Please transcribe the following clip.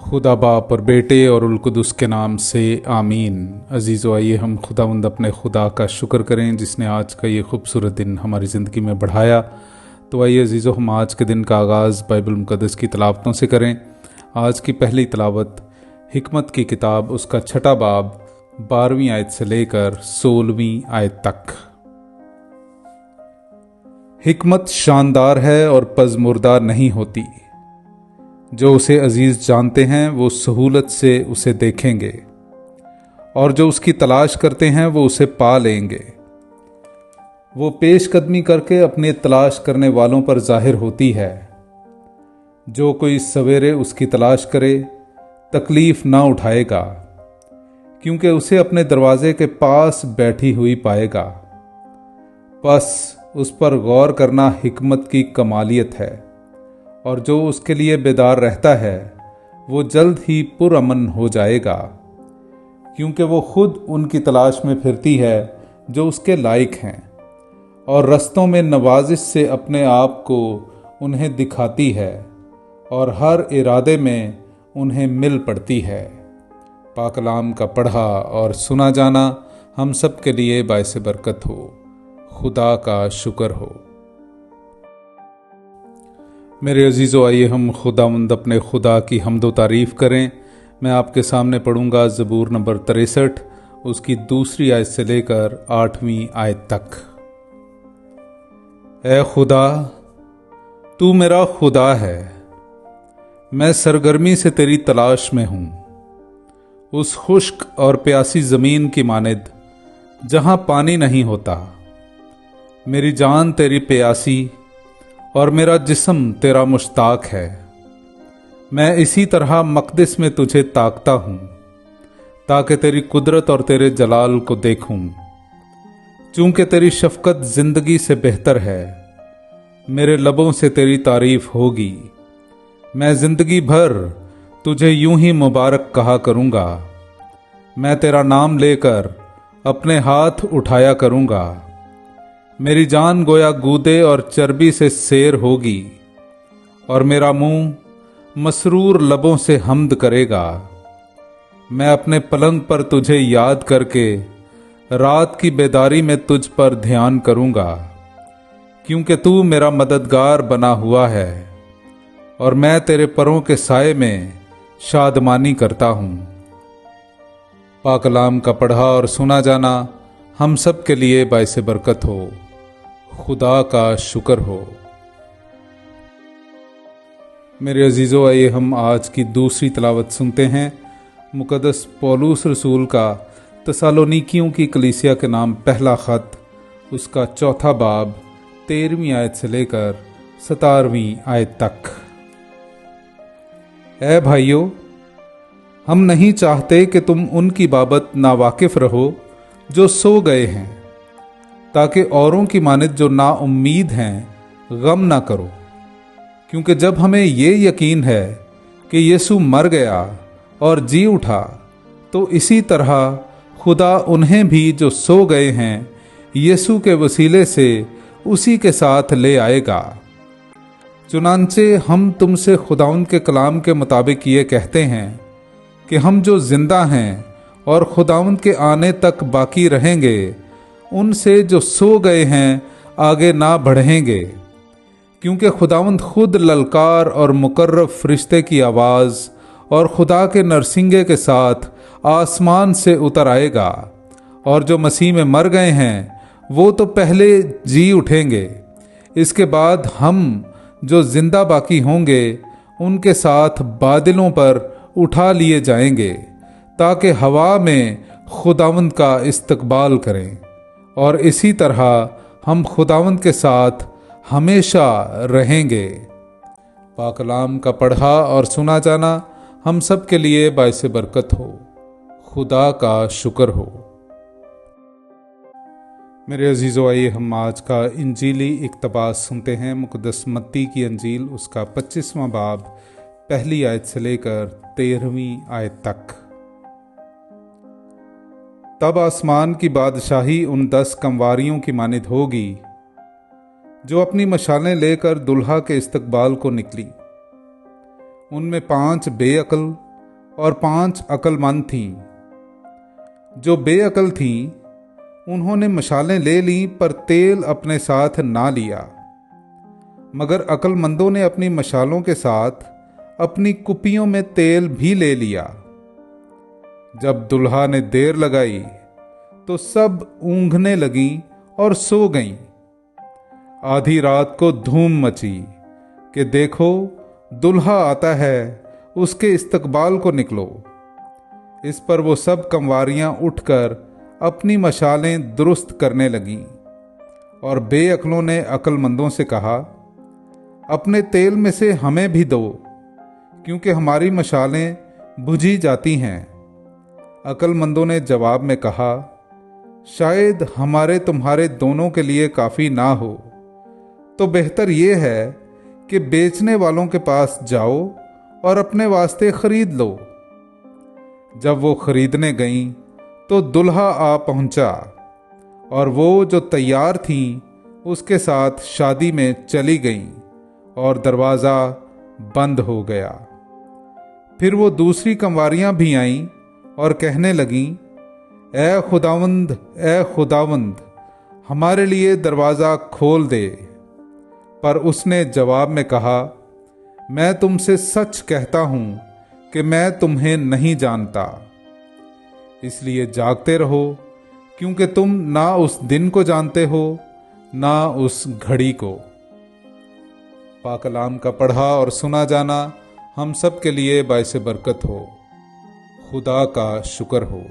खुदा बाप और बेटे और उल कुदस के नाम से आमीन। अजीज़ो, आइए हम खुदावंद अपने खुदा का शुक्र करें जिसने आज का ये खूबसूरत दिन हमारी ज़िंदगी में बढ़ाया। तो आइए अजीज़ो, हम आज के दिन का आगाज़ बाइबल मुक़द्दस की तलावतों से करें। आज की पहली तलावत हिकमत की किताब उसका 6 बाब 12वीं आयत से लेकर 16वीं आयत तक। हिकमत शानदार है और पज़मुर्दा नहीं होती। जो उसे अजीज़ जानते हैं वो सहूलत से उसे देखेंगे, और जो उसकी तलाश करते हैं वो उसे पा लेंगे। वो पेशकदमी करके अपने तलाश करने वालों पर जाहिर होती है। जो कोई सवेरे उसकी तलाश करे तकलीफ ना उठाएगा, क्योंकि उसे अपने दरवाजे के पास बैठी हुई पाएगा। बस उस पर गौर करना हिकमत की कमालियत है, और जो उसके लिए बेदार रहता है वो जल्द ही पुरअमन हो जाएगा, क्योंकि वो खुद उनकी तलाश में फिरती है जो उसके लायक हैं, और रस्तों में नवाजिश से अपने आप को उन्हें दिखाती है, और हर इरादे में उन्हें मिल पड़ती है। पाक कलाम का पढ़ा और सुना जाना हम सब के लिए बाइस बरकत हो। खुदा का शुक्र हो। मेरे अजीज़ों, आइए हम खुदावंद अपने खुदा की हम्द व तारीफ़ करें। मैं आपके सामने पढ़ूंगा ज़बूर नंबर 63 उसकी 2री आयत से लेकर 8वीं आयत तक। ऐ खुदा, तू मेरा खुदा है, मैं सरगर्मी से तेरी तलाश में हूँ। उस खुश्क और प्यासी ज़मीन की मानिद जहाँ पानी नहीं होता। मेरी जान तेरी प्यासी और मेरा जिस्म तेरा मुश्ताक है। मैं इसी तरह मक़दिस में तुझे ताकता हूँ, ताकि तेरी कुदरत और तेरे जलाल को देखूँ। चूँकि तेरी शफ़क़त ज़िंदगी से बेहतर है, मेरे लबों से तेरी तारीफ़ होगी। मैं ज़िंदगी भर तुझे यूं ही मुबारक कहा करूँगा। मैं तेरा नाम लेकर अपने हाथ उठाया करूँगा। मेरी जान गोया गूदे और चर्बी से सेर होगी, और मेरा मुंह मसरूर लबों से हम्द करेगा। मैं अपने पलंग पर तुझे याद करके रात की बेदारी में तुझ पर ध्यान करूँगा, क्योंकि तू मेरा मददगार बना हुआ है, और मैं तेरे परों के साए में शादमानी करता हूँ। पाक कलाम का पढ़ा और सुना जाना हम सब के लिए बाइस बरकत हो। खुदा का शुक्र हो। मेरे अजीज़ों, आइए हम आज की 2री तलावत सुनते हैं। मुक़द्दस पौलुस रसूल का तसालोनीकियों की कलीसिया के नाम पहला ख़त उसका 4 बाब 13वीं आयत से लेकर 17वीं आयत तक। ऐ भाइयों, हम नहीं चाहते कि तुम उनकी बाबत नावाकिफ़ रहो जो सो गए हैं, ताकि औरों की मानिद जो ना उम्मीद हैं गम ना करो। क्योंकि जब हमें ये यकीन है कि यीशु मर गया और जी उठा, तो इसी तरह खुदा उन्हें भी जो सो गए हैं यीशु के वसीले से उसी के साथ ले आएगा। चुनांचे हम तुमसे खुदाउन के कलाम के मुताबिक ये कहते हैं कि हम जो जिंदा हैं और खुदावंद के आने तक बाकी रहेंगे, उनसे जो सो गए हैं आगे ना बढ़ेंगे। क्योंकि खुदावंद खुद ललकार और मुकर्रब फरिश्ते की आवाज़ और खुदा के नरसिंगे के साथ आसमान से उतर आएगा, और जो मसीह में मर गए हैं वो तो पहले जी उठेंगे। इसके बाद हम जो जिंदा बाकी होंगे उनके साथ बादलों पर उठा लिए जाएंगे, ताकि हवा में खुदावंद का इस्तकबाल करें, और इसी तरह हम खुदावंद के साथ हमेशा रहेंगे। पाक कलाम का पढ़ा और सुना जाना हम सब के लिए बाइस बरकत हो। खुदा का शुक्र हो। मेरे अजीज़ों, आइए हम आज का इंजीली इक़्तिबास सुनते हैं। मुक़द्दस मत्ती की अंजील उसका 25वां बाब 1 आयत से लेकर 13वीं आयत तक। तब आसमान की बादशाही उन 10 कमवारियों की मानिद होगी जो अपनी मशालें लेकर दुल्हा के इस्तकबाल को निकली। उनमें 5 बेअक्ल और 5 अक्लमंद थीं। जो बेअकल थीं उन्होंने मशालें ले लीं पर तेल अपने साथ ना लिया, मगर अक्लमंदों ने अपनी मशालों के साथ अपनी कुपियों में तेल भी ले लिया। जब दुल्हा ने देर लगाई तो सब ऊँघने लगीं और सो गईं। आधी रात को धूम मची कि देखो दुल्हा आता है, उसके इस्तकबाल को निकलो। इस पर वो सब कंवारियां उठकर अपनी मशालें दुरुस्त करने लगीं और बेअक्लों ने अक्लमंदों से कहा, अपने तेल में से हमें भी दो, क्योंकि हमारी मशालें बुझी जाती हैं। अक्लमंदों ने जवाब में कहा, शायद हमारे तुम्हारे दोनों के लिए काफ़ी ना हो, तो बेहतर ये है कि बेचने वालों के पास जाओ और अपने वास्ते खरीद लो। जब वो खरीदने गईं तो दुल्हा आ पहुंचा और वो जो तैयार थीं उसके साथ शादी में चली गईं और दरवाज़ा बंद हो गया। फिर वो दूसरी कंवारियां भी आईं और कहने लगीं, ए खुदावंद, हमारे लिए दरवाज़ा खोल दे। पर उसने जवाब में कहा, मैं तुमसे सच कहता हूं कि मैं तुम्हें नहीं जानता। इसलिए जागते रहो, क्योंकि तुम ना उस दिन को जानते हो ना उस घड़ी को। पाक कलाम का पढ़ा और सुना जाना हम सब के लिए बाइसे बरकत हो। खुदा का शुक्र हो।